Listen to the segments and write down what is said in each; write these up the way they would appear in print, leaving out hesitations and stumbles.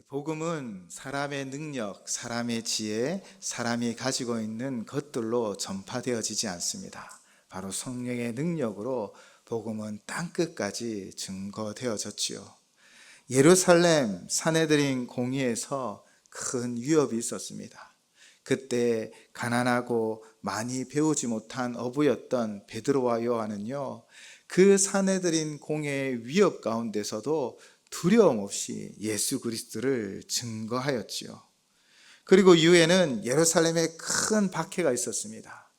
복음은 사람의 능력, 사람의 지혜, 사람이 가지고 있는 것들로 전파되어지지 않습니다. 바로 성령의 능력으로 복음은 땅끝까지 증거되어졌지요. 예루살렘 사내들인 공의에서 큰 위협이 있었습니다. 그때 가난하고 많이 배우지 못한 어부였던 베드로와 요한은요, 그 사내들인 공의의 위협 가운데서도 두려움 없이 예수 그리스도를 증거하였지요. 그리고 이후에는 예루살렘에 큰 박해가 있었습니다.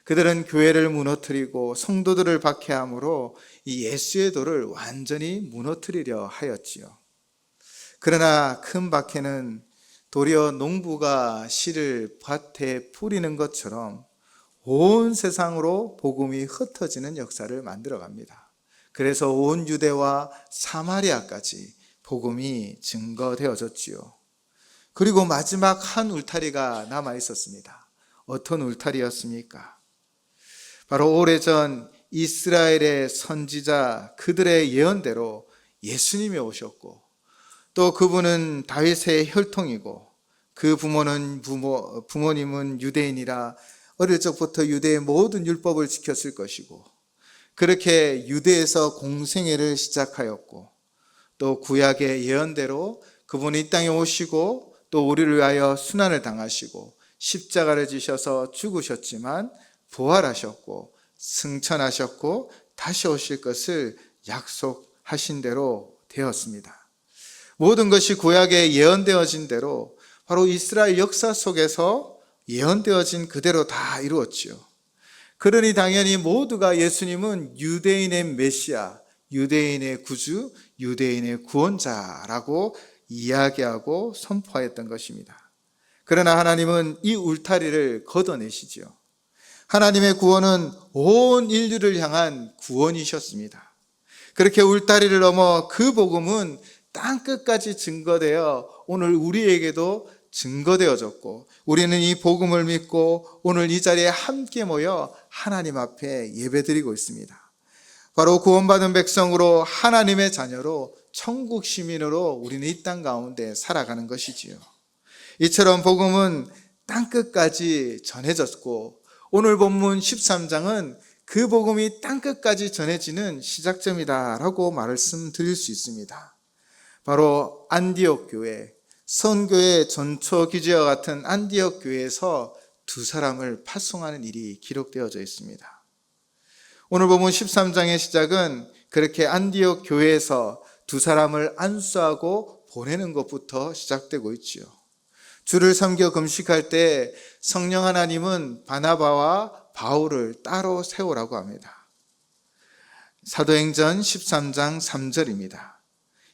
그들은 교회를 무너뜨리고 성도들을 박해함으로 이 예수의 도를 완전히 무너뜨리려 하였지요. 그러나 큰 박해는 도리어 농부가 씨를 밭에 뿌리는 것처럼 온 세상으로 복음이 흩어지는 역사를 만들어 갑니다. 그래서 온 유대와 사마리아까지 복음이 증거되어졌지요. 그리고 마지막 한 울타리가 남아 있었습니다. 어떤 울타리였습니까? 바로 오래전 이스라엘의 선지자 그들의 예언대로 예수님이 오셨고, 또 그분은 다윗의 혈통이고 그 부모님은 유대인이라 어릴 적부터 유대의 모든 율법을 지켰을 것이고, 그렇게 유대에서 공생애를 시작하였고, 또 구약의 예언대로 그분이 이 땅에 오시고 또 우리를 위하여 순환을 당하시고 십자가를 지셔서 죽으셨지만 부활하셨고 승천하셨고 다시 오실 것을 약속하신 대로 되었습니다. 모든 것이 구약에 예언되어진 대로 바로 이스라엘 역사 속에서 예언되어진 그대로 다 이루었지요. 그러니 당연히 모두가 예수님은 유대인의 메시아, 유대인의 구주, 유대인의 구원자라고 이야기하고 선포하였던 것입니다. 그러나 하나님은 이 울타리를 걷어내시지요. 하나님의 구원은 온 인류를 향한 구원이셨습니다. 그렇게 울타리를 넘어 그 복음은 땅끝까지 증거되어 오늘 우리에게도 증거되어졌고, 우리는 이 복음을 믿고 오늘 이 자리에 함께 모여 하나님 앞에 예배드리고 있습니다. 바로 구원받은 백성으로 하나님의 자녀로 천국 시민으로 우리는 이 땅 가운데 살아가는 것이지요. 이처럼 복음은 땅끝까지 전해졌고, 오늘 본문 13장은 그 복음이 땅끝까지 전해지는 시작점이다라고 말씀드릴 수 있습니다. 바로 안디옥 교회, 선교의 전초 기지와 같은 안디옥 교회에서 두 사람을 파송하는 일이 기록되어져 있습니다. 오늘 본문 13장의 시작은 그렇게 안디옥 교회에서 두 사람을 안수하고 보내는 것부터 시작되고 있지요. 주를 섬겨 금식할 때 성령 하나님은 바나바와 바울을 따로 세우라고 합니다. 사도행전 13장 3절입니다.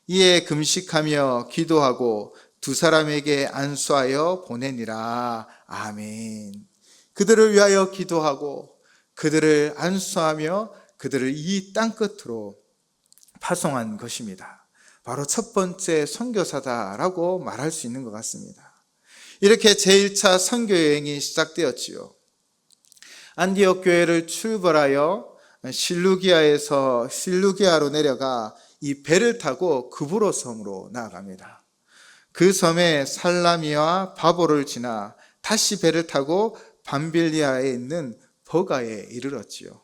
이에 금식하며 기도하고 두 사람에게 안수하여 보내니라. 아멘. 그들을 위하여 기도하고 그들을 안수하며 그들을 이 땅끝으로 파송한 것입니다. 바로 첫 번째 선교사다라고 말할 수 있는 것 같습니다. 이렇게 제1차 선교여행이 시작되었지요. 안디옥 교회를 출발하여 실루기아로 내려가 이 배를 타고 그브로 섬으로 나아갑니다. 그 섬에 살라미와 바보를 지나 다시 배를 타고 밤빌리아에 있는 버가에 이르렀지요.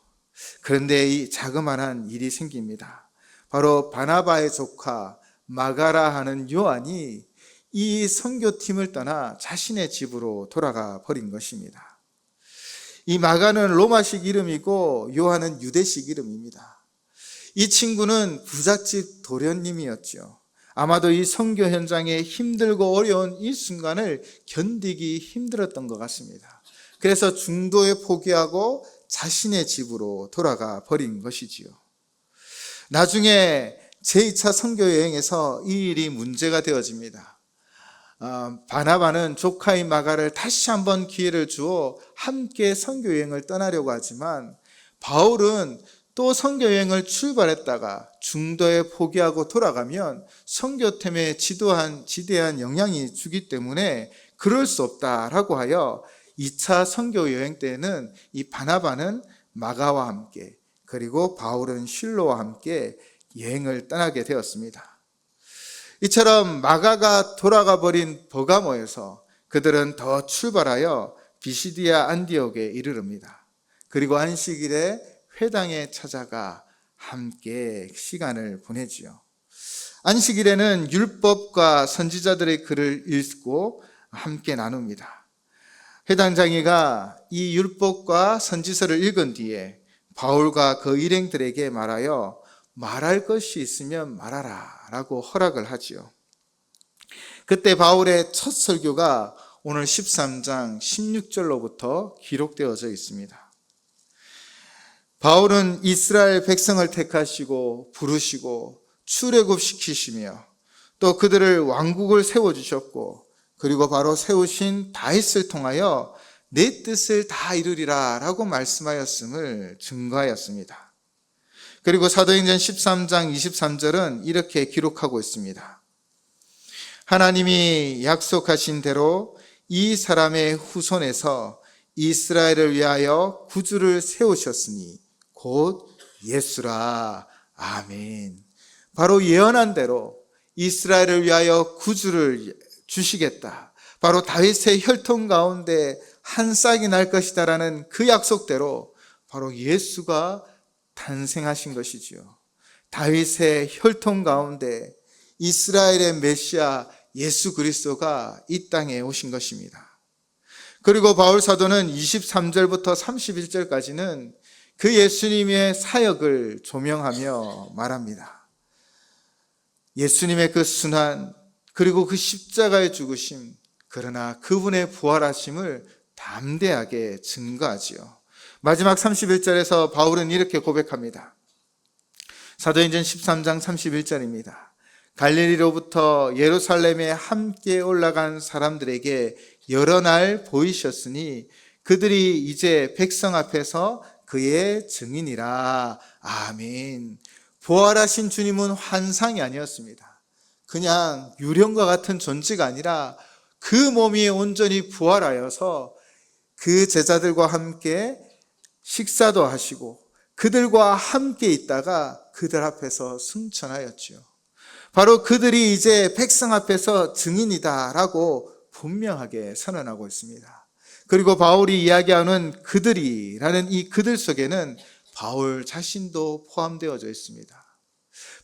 그런데 이 자그마한 일이 생깁니다. 바로 바나바의 조카 마가라 하는 요한이 이 선교팀을 떠나 자신의 집으로 돌아가 버린 것입니다. 이 마가는 로마식 이름이고 요한은 유대식 이름입니다. 이 친구는 부잣집 도련님이었죠. 아마도 이 선교 현장에 힘들고 어려운 이 순간을 견디기 힘들었던 것 같습니다. 그래서 중도에 포기하고 자신의 집으로 돌아가 버린 것이지요. 나중에 제2차 선교 여행에서 이 일이 문제가 되어집니다. 바나바는 조카인 마가를 다시 한번 기회를 주어 함께 선교 여행을 떠나려고 하지만, 바울은 또 선교 여행을 출발했다가 중도에 포기하고 돌아가면 선교팀에 지대한 영향이 주기 때문에 그럴 수 없다라고 하여 2차 선교 여행 때는 이 바나바는 마가와 함께, 그리고 바울은 실로와 함께 여행을 떠나게 되었습니다. 이처럼 마가가 돌아가 버린 버가모에서 그들은 더 출발하여 비시디아 안디옥에 이르릅니다. 그리고 안식일에 회당에 찾아가 함께 시간을 보내지요. 안식일에는 율법과 선지자들의 글을 읽고 함께 나눕니다. 회당장이가 이 율법과 선지서를 읽은 뒤에 바울과 그 일행들에게 말하여 말할 것이 있으면 말하라 라고 허락을 하지요. 그때 바울의 첫 설교가 오늘 13장 16절로부터 기록되어져 있습니다. 바울은 이스라엘 백성을 택하시고 부르시고 출애굽시키시며 또 그들을 왕국을 세워주셨고 그리고 바로 세우신 다윗을 통하여 내 뜻을 다 이루리라 라고 말씀하였음을 증거하였습니다. 그리고 사도행전 13장 23절은 이렇게 기록하고 있습니다. 하나님이 약속하신 대로 이 사람의 후손에서 이스라엘을 위하여 구주를 세우셨으니 곧 예수라. 아멘. 바로 예언한 대로 이스라엘을 위하여 구주를 주시겠다. 바로 다윗의 혈통 가운데 한 싹이 날 것이다라는 그 약속대로 바로 예수가 탄생하신 것이지요. 다윗의 혈통 가운데 이스라엘의 메시아 예수 그리스도가 이 땅에 오신 것입니다. 그리고 바울 사도는 23절부터 31절까지는 그 예수님의 사역을 조명하며 말합니다. 예수님의 그 순환, 그리고 그 십자가의 죽으심, 그러나 그분의 부활하심을 담대하게 증거하지요. 마지막 31절에서 바울은 이렇게 고백합니다. 사도행전 13장 31절입니다. 갈릴리로부터 예루살렘에 함께 올라간 사람들에게 여러 날 보이셨으니 그들이 이제 백성 앞에서 그의 증인이라. 아멘. 부활하신 주님은 환상이 아니었습니다. 그냥 유령과 같은 존재가 아니라 그 몸이 온전히 부활하여서 그 제자들과 함께 식사도 하시고 그들과 함께 있다가 그들 앞에서 승천하였지요. 바로 그들이 이제 백성 앞에서 증인이다라고 분명하게 선언하고 있습니다. 그리고 바울이 이야기하는 그들이라는 이 그들 속에는 바울 자신도 포함되어져 있습니다.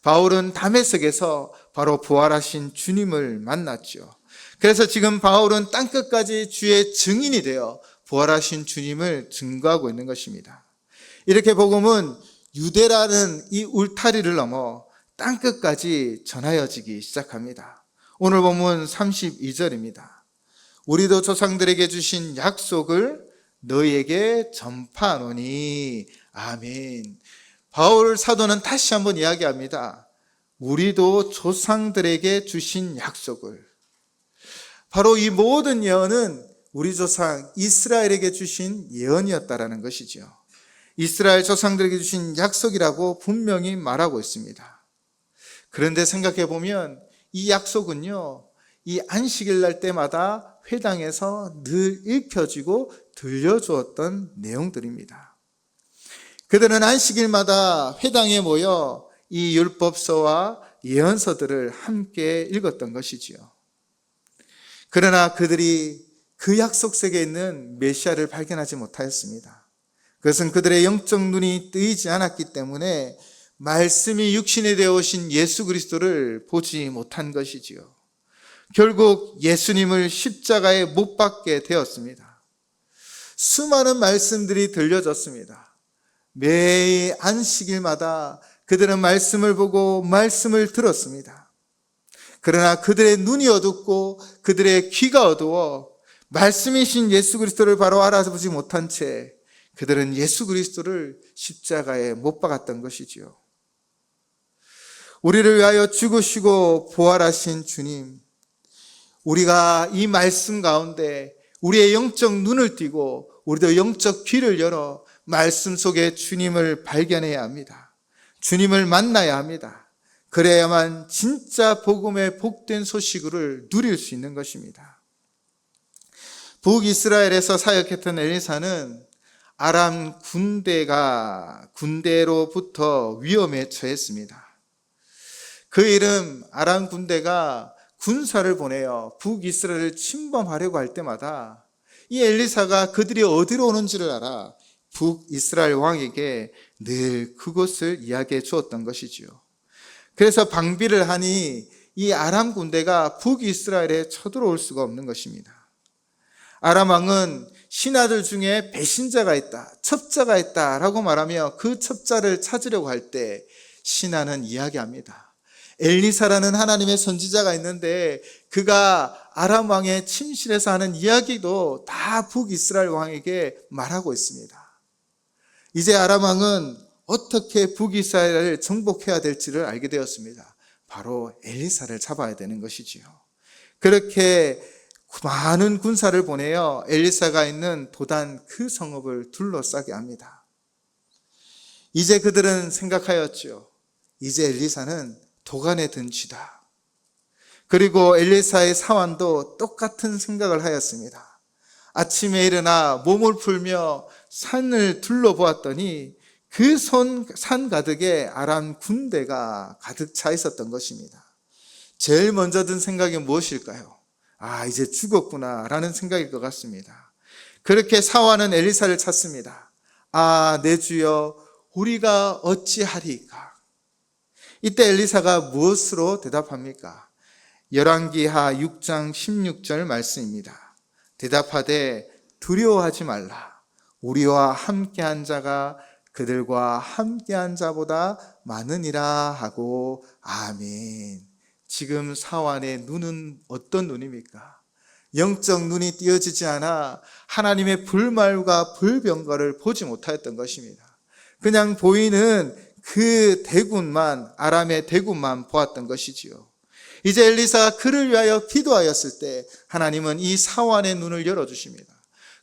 바울은 다메섹에서 바로 부활하신 주님을 만났죠. 그래서 지금 바울은 땅끝까지 주의 증인이 되어 부활하신 주님을 증거하고 있는 것입니다. 이렇게 복음은 유대라는 이 울타리를 넘어 땅끝까지 전하여지기 시작합니다. 오늘 본문 32절입니다. 우리도 조상들에게 주신 약속을 너희에게 전파하노니. 아멘. 바울 사도는 다시 한번 이야기합니다. 우리도 조상들에게 주신 약속을. 바로 이 모든 예언은 우리 조상 이스라엘에게 주신 예언이었다라는 것이죠. 이스라엘 조상들에게 주신 약속이라고 분명히 말하고 있습니다. 그런데 생각해 보면 이 약속은요, 이 안식일 날 때마다 회당에서 늘 읽혀지고 들려주었던 내용들입니다. 그들은 안식일마다 회당에 모여 이 율법서와 예언서들을 함께 읽었던 것이지요. 그러나 그들이 그 약속 속에 있는 메시아를 발견하지 못하였습니다. 그것은 그들의 영적 눈이 뜨이지 않았기 때문에 말씀이 육신이 되어 오신 예수 그리스도를 보지 못한 것이지요. 결국 예수님을 십자가에 못 박게 되었습니다. 수많은 말씀들이 들려졌습니다. 매일 안식일마다 그들은 말씀을 보고 말씀을 들었습니다. 그러나 그들의 눈이 어둡고 그들의 귀가 어두워 말씀이신 예수 그리스도를 바로 알아보지 못한 채 그들은 예수 그리스도를 십자가에 못 박았던 것이지요. 우리를 위하여 죽으시고 부활하신 주님, 우리가 이 말씀 가운데 우리의 영적 눈을 띄고 우리도 영적 귀를 열어 말씀 속에 주님을 발견해야 합니다. 주님을 만나야 합니다. 그래야만 진짜 복음의 복된 소식을 누릴 수 있는 것입니다. 북이스라엘에서 사역했던 엘리사는 아람 군대로부터 위험에 처했습니다. 그 이름 아람 군대가 군사를 보내어 북이스라엘을 침범하려고 할 때마다 이 엘리사가 그들이 어디로 오는지를 알아 북이스라엘 왕에게 늘 그곳을 이야기해 주었던 것이지요. 그래서 방비를 하니 이 아람 군대가 북이스라엘에 쳐들어올 수가 없는 것입니다. 아람 왕은 신하들 중에 배신자가 있다, 첩자가 있다라고 말하며 그 첩자를 찾으려고 할 때 신하는 이야기합니다. 엘리사라는 하나님의 선지자가 있는데 그가 아람 왕의 침실에서 하는 이야기도 다 북이스라엘 왕에게 말하고 있습니다. 이제 아람 왕은 어떻게 북이스라엘을 정복해야 될지를 알게 되었습니다. 바로 엘리사를 잡아야 되는 것이지요. 그렇게 많은 군사를 보내어 엘리사가 있는 도단 그 성읍을 둘러싸게 합니다. 이제 그들은 생각하였죠. 이제 엘리사는 도간에 든 쥐다. 그리고 엘리사의 사환도 똑같은 생각을 하였습니다. 아침에 일어나 몸을 풀며 산을 둘러보았더니 그 산 가득에 아람 군대가 가득 차 있었던 것입니다. 제일 먼저 든 생각이 무엇일까요? 이제 죽었구나 라는 생각일 것 같습니다. 그렇게 사환은 엘리사를 찾습니다. 내 주여, 우리가 어찌하리까? 이때 엘리사가 무엇으로 대답합니까? 열왕기하 6장 16절 말씀입니다. 대답하되 두려워하지 말라. 우리와 함께한 자가 그들과 함께한 자보다 많으니라 하고 아멘. 지금 사환의 눈은 어떤 눈입니까? 영적 눈이 띄어지지 않아 하나님의 불말과 불병거를 보지 못하였던 것입니다. 그냥 보이는 그 대군만, 아람의 대군만 보았던 것이지요. 이제 엘리사가 그를 위하여 기도하였을 때 하나님은 이 사환의 눈을 열어주십니다.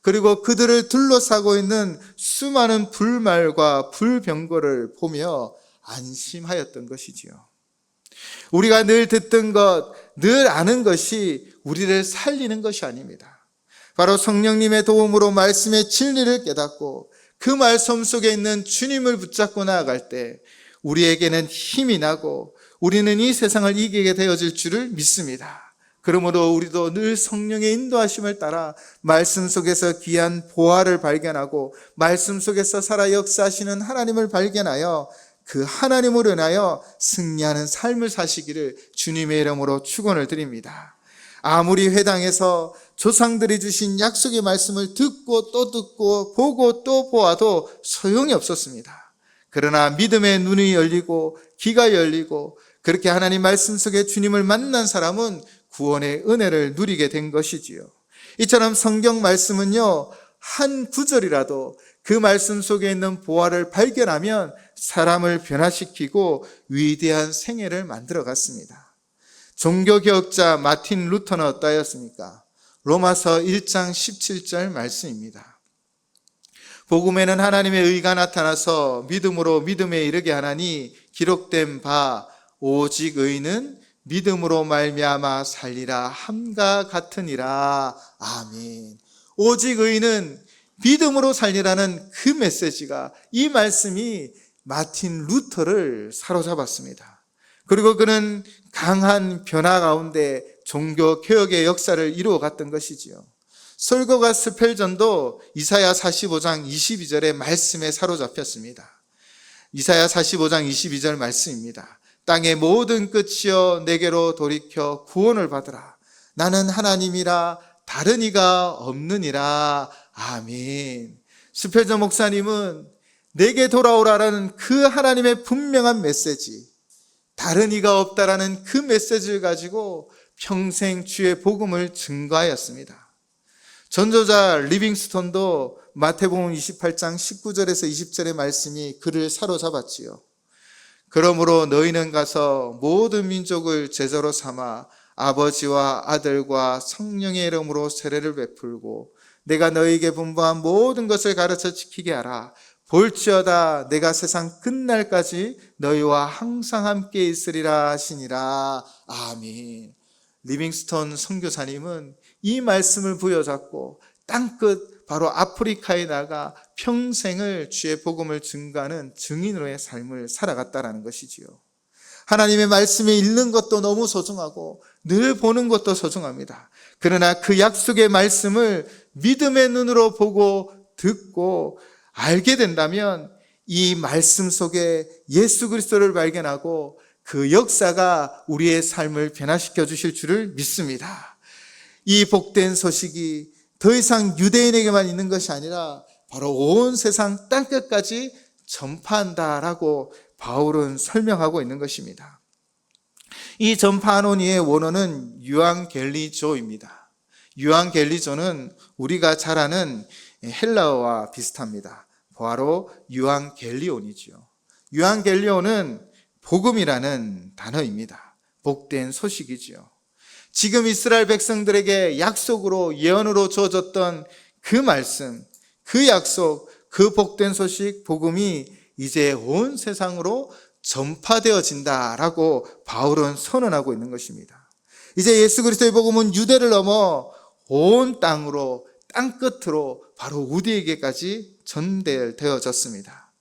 그리고 그들을 둘러싸고 있는 수많은 불말과 불병거를 보며 안심하였던 것이지요. 우리가 늘 듣던 것, 늘 아는 것이 우리를 살리는 것이 아닙니다. 바로 성령님의 도움으로 말씀의 진리를 깨닫고 그 말씀 속에 있는 주님을 붙잡고 나아갈 때 우리에게는 힘이 나고 우리는 이 세상을 이기게 되어질 줄을 믿습니다. 그러므로 우리도 늘 성령의 인도하심을 따라 말씀 속에서 귀한 보화를 발견하고 말씀 속에서 살아 역사하시는 하나님을 발견하여 그 하나님으로 인하여 승리하는 삶을 사시기를 주님의 이름으로 축원을 드립니다. 아무리 회당에서 조상들이 주신 약속의 말씀을 듣고 또 듣고 보고 또 보아도 소용이 없었습니다. 그러나 믿음의 눈이 열리고 귀가 열리고 그렇게 하나님 말씀 속에 주님을 만난 사람은 구원의 은혜를 누리게 된 것이지요. 이처럼 성경 말씀은요, 한 구절이라도 그 말씀 속에 있는 보화를 발견하면 사람을 변화시키고 위대한 생애를 만들어 갔습니다. 종교개혁자 마틴 루터는 어떠하였습니까? 로마서 1장 17절 말씀입니다. 복음에는 하나님의 의가 나타나서 믿음으로 믿음에 이르게 하나니 기록된 바 오직 의는 믿음으로 말미암아 살리라 함과 같으니라. 아멘. 오직 의는 믿음으로 살리라는 그 메시지가, 이 말씀이 마틴 루터를 사로잡았습니다. 그리고 그는 강한 변화 가운데 종교 개혁의 역사를 이루어갔던 것이지요. 설교가 스펠전도 이사야 45장 22절의 말씀에 사로잡혔습니다. 이사야 45장 22절 말씀입니다. 땅의 모든 끝이여 내게로 돌이켜 구원을 받으라. 나는 하나님이라 다른 이가 없느니라. 아멘. 스펠전 목사님은 내게 돌아오라라는 그 하나님의 분명한 메시지, 다른 이가 없다라는 그 메시지를 가지고 평생 주의 복음을 증거하였습니다. 전도자 리빙스톤도 마태복음 28장 19절에서 20절의 말씀이 그를 사로잡았지요. 그러므로 너희는 가서 모든 민족을 제자로 삼아 아버지와 아들과 성령의 이름으로 세례를 베풀고 내가 너희에게 분부한 모든 것을 가르쳐 지키게 하라. 볼지어다 내가 세상 끝날까지 너희와 항상 함께 있으리라 하시니라. 아멘. 리빙스톤 선교사님은 이 말씀을 부여잡고 땅끝 바로 아프리카에 나가 평생을 주의 복음을 증거하는 증인으로의 삶을 살아갔다라는 것이지요. 하나님의 말씀을 읽는 것도 너무 소중하고 늘 보는 것도 소중합니다. 그러나 그 약속의 말씀을 믿음의 눈으로 보고 듣고 알게 된다면 이 말씀 속에 예수 그리스도를 발견하고 그 역사가 우리의 삶을 변화시켜 주실 줄을 믿습니다. 이 복된 소식이 더 이상 유대인에게만 있는 것이 아니라 바로 온 세상 땅끝까지 전파한다라고 바울은 설명하고 있는 것입니다. 이 전파하노니의 원어는 유앙겔리조입니다. 유앙겔리조는 우리가 잘 아는 헬라어와 비슷합니다. 바로 유앙겔리온이죠. 유앙겔리온은 복음이라는 단어입니다. 복된 소식이지요. 지금 이스라엘 백성들에게 약속으로 예언으로 주어졌던 그 말씀, 그 약속, 그 복된 소식, 복음이 이제 온 세상으로 전파되어진다라고 바울은 선언하고 있는 것입니다. 이제 예수 그리스도의 복음은 유대를 넘어 온 땅으로, 땅끝으로 바로 우리에게까지 전달되어졌습니다.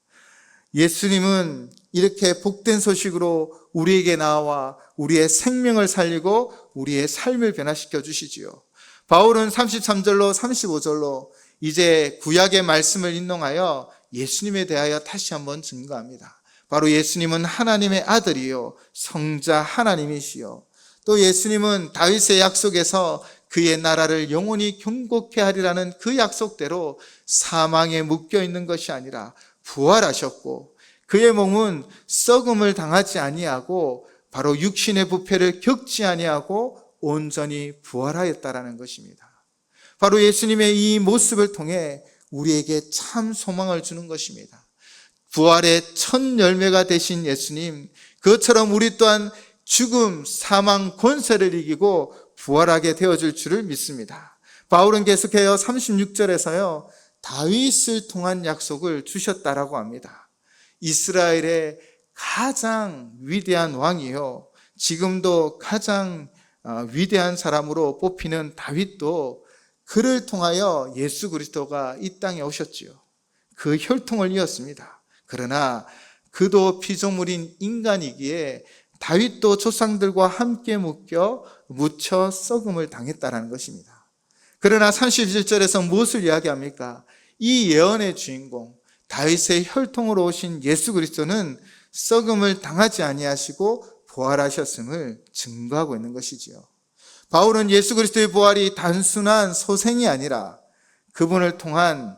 예수님은 이렇게 복된 소식으로 우리에게 나와 우리의 생명을 살리고 우리의 삶을 변화시켜 주시지요. 바울은 33절로 35절로 이제 구약의 말씀을 인용하여 예수님에 대하여 다시 한번 증거합니다. 바로 예수님은 하나님의 아들이요 성자 하나님이시요, 또 예수님은 다윗의 약속에서 그의 나라를 영원히 경고케 하리라는 그 약속대로 사망에 묶여 있는 것이 아니라 부활하셨고, 그의 몸은 썩음을 당하지 아니하고 바로 육신의 부패를 겪지 아니하고 온전히 부활하였다라는 것입니다. 바로 예수님의 이 모습을 통해 우리에게 참 소망을 주는 것입니다. 부활의 첫 열매가 되신 예수님, 그것처럼 우리 또한 죽음, 사망, 권세를 이기고 부활하게 되어줄 줄을 믿습니다. 바울은 계속해서 36절에서요 다윗을 통한 약속을 주셨다라고 합니다. 이스라엘의 가장 위대한 왕이요, 지금도 가장 위대한 사람으로 뽑히는 다윗도 그를 통하여 예수 그리스도가 이 땅에 오셨지요. 그 혈통을 이었습니다. 그러나 그도 피조물인 인간이기에 다윗도 조상들과 함께 묻혀 썩음을 당했다는 것입니다. 그러나 37절에서 무엇을 이야기합니까? 이 예언의 주인공 다윗의 혈통으로 오신 예수 그리스도는 썩음을 당하지 아니하시고 부활하셨음을 증거하고 있는 것이지요. 바울은 예수 그리스도의 부활이 단순한 소생이 아니라 그분을 통한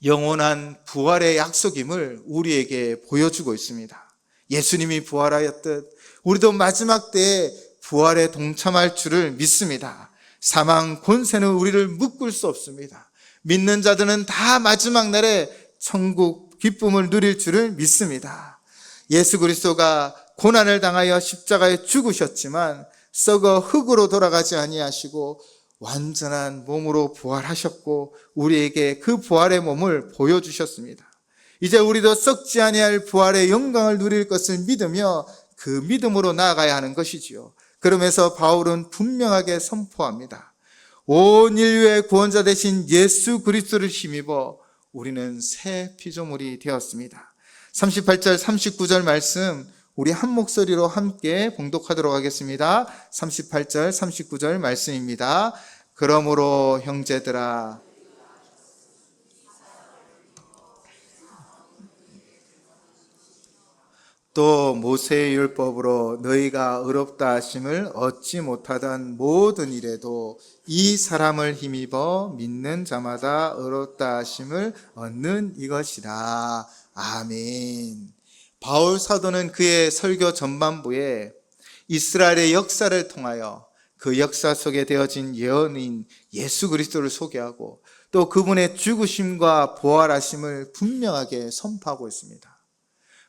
영원한 부활의 약속임을 우리에게 보여주고 있습니다. 예수님이 부활하였듯 우리도 마지막 때에 부활에 동참할 줄을 믿습니다. 사망, 권세는 우리를 묶을 수 없습니다. 믿는 자들은 다 마지막 날에 천국 기쁨을 누릴 줄을 믿습니다. 예수 그리스도가 고난을 당하여 십자가에 죽으셨지만 썩어 흙으로 돌아가지 아니하시고 완전한 몸으로 부활하셨고 우리에게 그 부활의 몸을 보여주셨습니다. 이제 우리도 썩지 아니할 부활의 영광을 누릴 것을 믿으며 그 믿음으로 나아가야 하는 것이지요. 그러면서 바울은 분명하게 선포합니다. 온 인류의 구원자 되신 예수 그리스도를 힘입어 우리는 새 피조물이 되었습니다. 38절 39절 말씀 우리 한 목소리로 함께 봉독하도록 하겠습니다. 38절 39절 말씀입니다. 그러므로 형제들아, 또 모세의 율법으로 너희가 의롭다 하심을 얻지 못하던 모든 일에도 이 사람을 힘입어 믿는 자마다 의롭다 하심을 얻는 이것이라. 아멘. 바울 사도는 그의 설교 전반부에 이스라엘의 역사를 통하여 그 역사 속에 되어진 예언인 예수 그리스도를 소개하고 또 그분의 죽으심과 부활하심을 분명하게 선포하고 있습니다.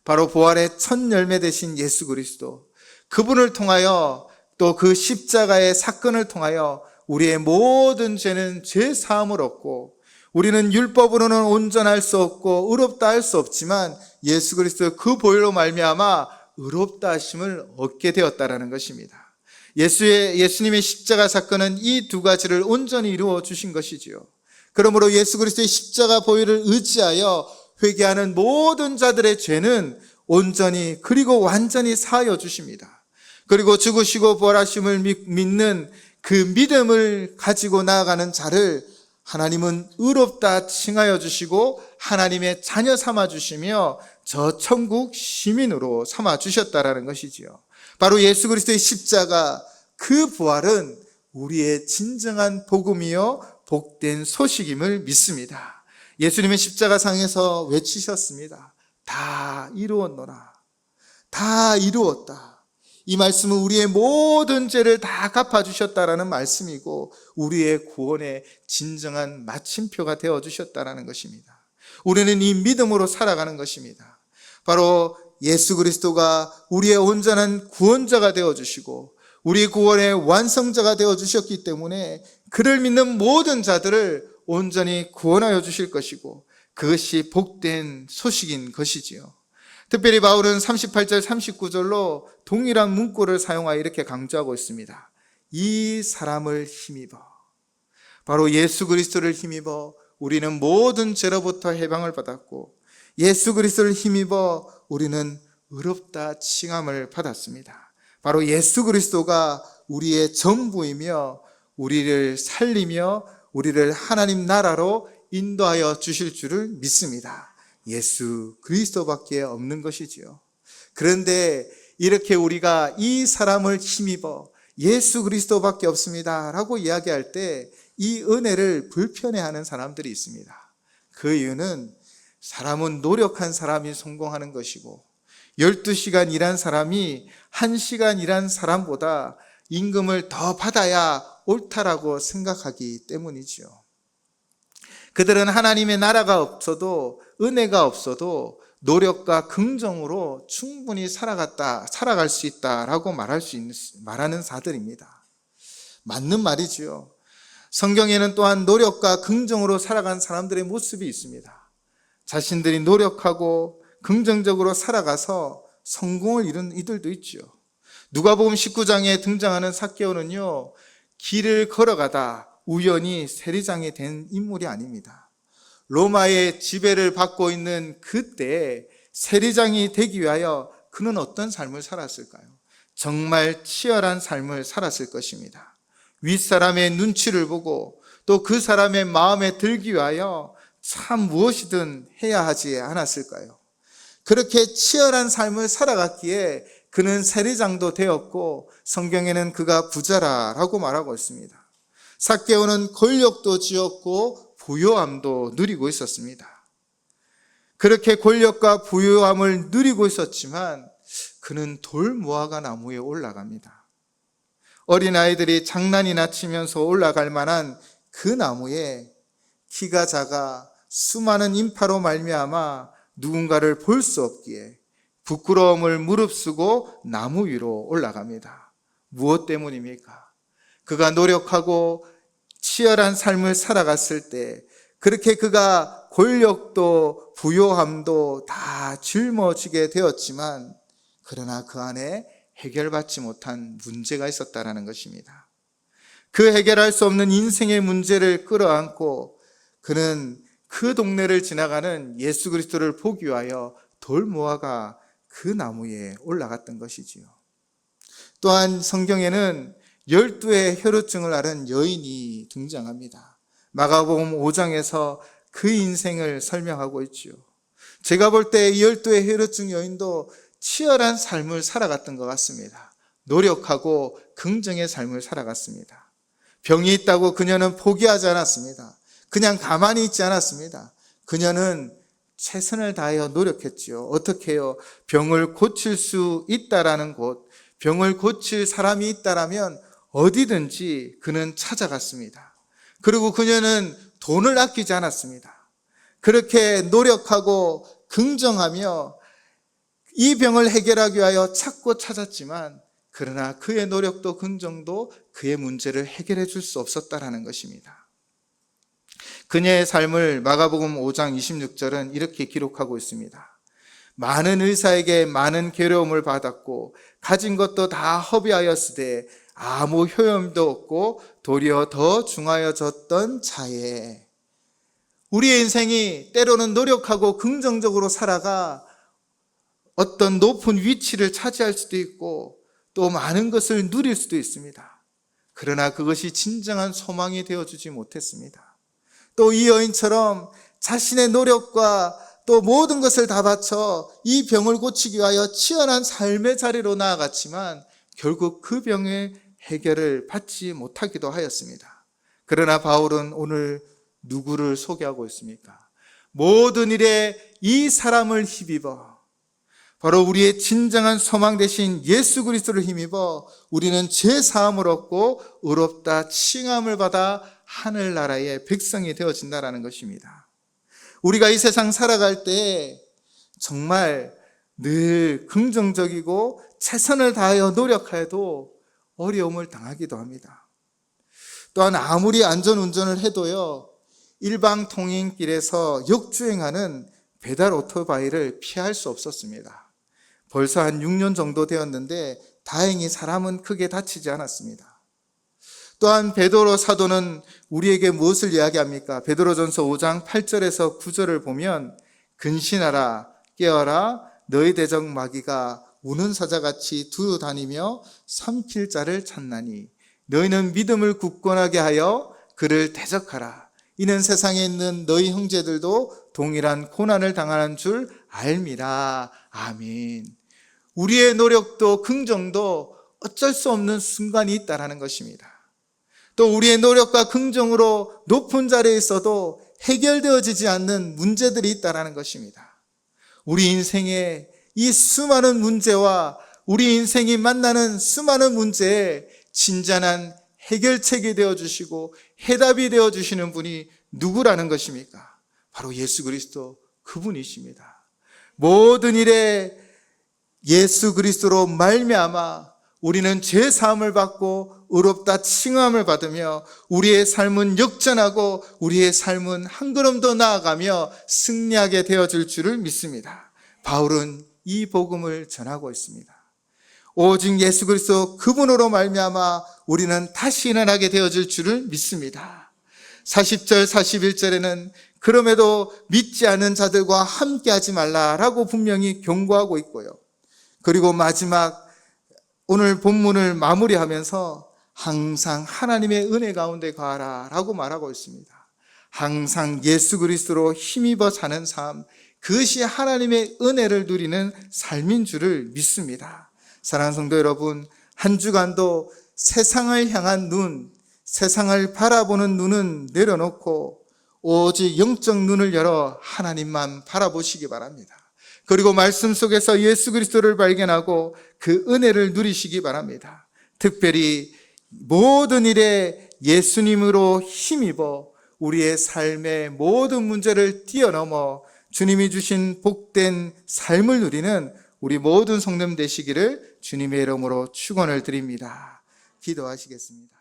바로 부활의 첫 열매 되신 예수 그리스도, 그분을 통하여 또 그 십자가의 사건을 통하여 우리의 모든 죄는 죄 사함을 얻고 우리는 율법으로는 온전할 수 없고 의롭다 할 수 없지만 예수 그리스도 그 보혈로 말미암아 의롭다 하심을 얻게 되었다라는 것입니다. 예수님의 십자가 사건은 이 두 가지를 온전히 이루어 주신 것이지요. 그러므로 예수 그리스도의 십자가 보혈을 의지하여 회개하는 모든 자들의 죄는 온전히 그리고 완전히 사하여 주십니다. 그리고 죽으시고 부활하심을 믿는 그 믿음을 가지고 나아가는 자를 하나님은 의롭다 칭하여 주시고 하나님의 자녀 삼아 주시며 저 천국 시민으로 삼아 주셨다라는 것이지요. 바로 예수 그리스도의 십자가, 그 부활은 우리의 진정한 복음이요 복된 소식임을 믿습니다. 예수님은 십자가상에서 외치셨습니다. 다 이루었노라. 다 이루었다. 이 말씀은 우리의 모든 죄를 다 갚아주셨다라는 말씀이고 우리의 구원의 진정한 마침표가 되어주셨다라는 것입니다. 우리는 이 믿음으로 살아가는 것입니다. 바로 예수 그리스도가 우리의 온전한 구원자가 되어주시고 우리 구원의 완성자가 되어주셨기 때문에 그를 믿는 모든 자들을 온전히 구원하여 주실 것이고 그것이 복된 소식인 것이지요. 특별히 바울은 38절 39절로 동일한 문구를 사용하여 이렇게 강조하고 있습니다. 이 사람을 힘입어, 바로 예수 그리스도를 힘입어 우리는 모든 죄로부터 해방을 받았고 예수 그리스도를 힘입어 우리는 의롭다 칭함을 받았습니다. 바로 예수 그리스도가 우리의 전부이며 우리를 살리며 우리를 하나님 나라로 인도하여 주실 줄을 믿습니다. 예수 그리스도밖에 없는 것이지요. 그런데 이렇게 우리가 이 사람을 힘입어 예수 그리스도밖에 없습니다 라고 이야기할 때 이 은혜를 불편해하는 사람들이 있습니다. 그 이유는 사람은 노력한 사람이 성공하는 것이고 12시간 일한 사람이 1시간 일한 사람보다 임금을 더 받아야 옳다라고 생각하기 때문이지요. 그들은 하나님의 나라가 없어도 은혜가 없어도 노력과 긍정으로 충분히 살아갈 수 있다라고 말하는 자들입니다. 맞는 말이지요. 성경에는 또한 노력과 긍정으로 살아간 사람들의 모습이 있습니다. 자신들이 노력하고 긍정적으로 살아가서 성공을 이룬 이들도 있죠. 누가복음 19장에 등장하는 삭개오는요, 길을 걸어가다 우연히 세리장이 된 인물이 아닙니다. 로마의 지배를 받고 있는 그때 세리장이 되기 위하여 그는 어떤 삶을 살았을까요? 정말 치열한 삶을 살았을 것입니다. 윗사람의 눈치를 보고 또 그 사람의 마음에 들기 위하여 참 무엇이든 해야 하지 않았을까요? 그렇게 치열한 삶을 살아갔기에 그는 세리장도 되었고 성경에는 그가 부자라라고 말하고 있습니다. 삭개오는 권력도 지었고 부요함도 누리고 있었습니다. 그렇게 권력과 부요함을 누리고 있었지만 그는 돌무화과 나무에 올라갑니다. 어린아이들이 장난이나 치면서 올라갈 만한 그 나무에 키가 작아 수많은 인파로 말미암아 누군가를 볼 수 없기에 부끄러움을 무릅쓰고 나무 위로 올라갑니다. 무엇 때문입니까? 그가 노력하고 치열한 삶을 살아갔을 때 그렇게 그가 권력도 부요함도 다 짊어지게 되었지만 그러나 그 안에 해결받지 못한 문제가 있었다는 것입니다. 그 해결할 수 없는 인생의 문제를 끌어안고 그는 그 동네를 지나가는 예수 그리스도를 보기 위하여 돌무화과 그 나무에 올라갔던 것이지요. 또한 성경에는 12의 혈루증을 앓은 여인이 등장합니다. 마가복음 5장에서 그 인생을 설명하고 있지요. 제가 볼 때 이 12의 혈루증 여인도 치열한 삶을 살아갔던 것 같습니다. 노력하고 긍정의 삶을 살아갔습니다. 병이 있다고 그녀는 포기하지 않았습니다. 그냥 가만히 있지 않았습니다. 그녀는 최선을 다하여 노력했지요. 어떻게 해요? 병을 고칠 수 있다라는 곳, 병을 고칠 사람이 있다라면 어디든지 그는 찾아갔습니다. 그리고 그녀는 돈을 아끼지 않았습니다. 그렇게 노력하고 긍정하며 이 병을 해결하기 위하여 찾고 찾았지만 그러나 그의 노력도 긍정도 그의 문제를 해결해 줄 수 없었다라는 것입니다. 그녀의 삶을 마가복음 5장 26절은 이렇게 기록하고 있습니다. 많은 의사에게 많은 괴로움을 받았고 가진 것도 다 허비하였으되 아무 효험도 없고 도리어 더 중하여졌던 자에, 우리의 인생이 때로는 노력하고 긍정적으로 살아가 어떤 높은 위치를 차지할 수도 있고 또 많은 것을 누릴 수도 있습니다. 그러나 그것이 진정한 소망이 되어주지 못했습니다. 또 이 여인처럼 자신의 노력과 또 모든 것을 다 바쳐 이 병을 고치기 위하여 치열한 삶의 자리로 나아갔지만 결국 그 병의 해결을 받지 못하기도 하였습니다. 그러나 바울은 오늘 누구를 소개하고 있습니까? 모든 일에 이 사람을 힘입어 바로 우리의 진정한 소망 되신 예수 그리스도를 힘입어 우리는 죄 사함을 얻고 의롭다 칭함을 받아 하늘나라의 백성이 되어진다라는 것입니다. 우리가 이 세상 살아갈 때 정말 늘 긍정적이고 최선을 다하여 노력해도 어려움을 당하기도 합니다. 또한 아무리 안전운전을 해도요, 일방 통행길에서 역주행하는 배달 오토바이를 피할 수 없었습니다. 벌써 한 6년 정도 되었는데 다행히 사람은 크게 다치지 않았습니다. 또한 베드로 사도는 우리에게 무엇을 이야기합니까? 베드로전서 5장 8절에서 9절을 보면 근신하라 깨어라 너희 대적 마귀가 우는 사자같이 두루 다니며 삼킬 자를 찾나니 너희는 믿음을 굳건하게 하여 그를 대적하라. 이는 세상에 있는 너희 형제들도 동일한 고난을 당하는 줄 알미라. 아멘. 우리의 노력도 긍정도 어쩔 수 없는 순간이 있다는 것입니다. 또 우리의 노력과 긍정으로 높은 자리에 있어도 해결되어지지 않는 문제들이 있다는 것입니다. 우리 인생에 이 수많은 문제와 우리 인생이 만나는 수많은 문제에 진짠한 해결책이 되어주시고 해답이 되어주시는 분이 누구라는 것입니까? 바로 예수 그리스도 그분이십니다. 모든 일에 예수 그리스도로 말미암아 우리는 죄 사함을 받고 의롭다 칭함을 받으며 우리의 삶은 역전하고 우리의 삶은 한 걸음 더 나아가며 승리하게 되어질 줄을 믿습니다. 바울은 이 복음을 전하고 있습니다. 오직 예수 그리스도 그분으로 말미암아 우리는 다시 일어나게 되어질 줄을 믿습니다. 40절 41절에는 그럼에도 믿지 않는 자들과 함께하지 말라라고 분명히 경고하고 있고요. 그리고 마지막 오늘 본문을 마무리하면서 항상 하나님의 은혜 가운데 가라 라고 말하고 있습니다. 항상 예수 그리스도로 힘입어 사는 삶, 그것이 하나님의 은혜를 누리는 삶인 줄을 믿습니다. 사랑하는 성도 여러분, 한 주간도 세상을 향한 눈, 세상을 바라보는 눈은 내려놓고 오직 영적 눈을 열어 하나님만 바라보시기 바랍니다. 그리고 말씀 속에서 예수 그리스도를 발견하고 그 은혜를 누리시기 바랍니다. 특별히 모든 일에 예수님으로 힘입어 우리의 삶의 모든 문제를 뛰어넘어 주님이 주신 복된 삶을 누리는 우리 모든 성도님 되시기를 주님의 이름으로 축원을 드립니다. 기도하시겠습니다.